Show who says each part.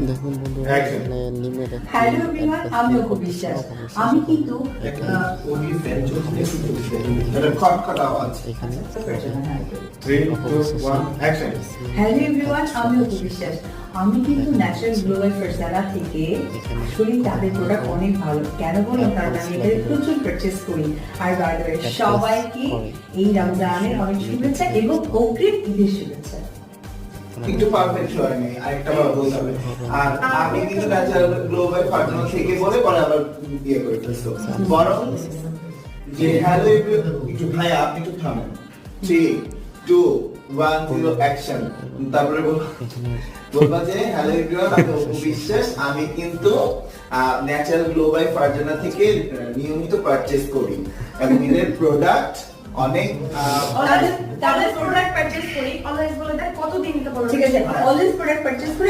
Speaker 1: দেখুন বন্ধুরা এখানে নিমে
Speaker 2: হ্যালো এভরিওয়ান, আমি অপু বিশ্বাস। আমি কিন্তু
Speaker 1: এখানে
Speaker 2: হ্যালো এভরিওয়ান, আমি অপু বিশ্বাস। আমি কিন্তু ন্যাচারাল গ্লোবাল ফারজানা থেকে আসলে তাদের প্রোডাক্ট অনেক ভালো। কেন বলুন? কারণ আমি এদের প্রচুর পারচেস করি। আর বাই দ্য ওয়ে সবাইকে এই রমজানের অনেক শুভেচ্ছা এবং অগ্রিম ঈদের শুভেচ্ছা।
Speaker 3: একটু পারফেক্ট হয়নি, আরেকটা বার বলতে হবে। আর আমি কিন্তু ন্যাচারাল গ্লোবাল ফার্টনার থেকে বলে পরে আবার দিয়ে করে ফেলছো। বরং যে হ্যালো একটু ভাই আপনি একটু থামেন। 3 2 1 0 অ্যাকশন। তারপরে বলবা যে হ্যালো এভরিওয়ান, আমি অপু বিশ্বাস। আমি কিন্তু ন্যাচারাল গ্লোবাল ফার্টনার থেকে নিয়মিত পারচেজ করি এবং এদের প্রোডাক্ট অনেক
Speaker 2: তাদের প্রোডাক্ট পারচেস করি। অলওয়েজ বলে দেন কতদিন তো বলো। ঠিক আছে, অলওয়েজ প্রোডাক্ট পারচেস করি।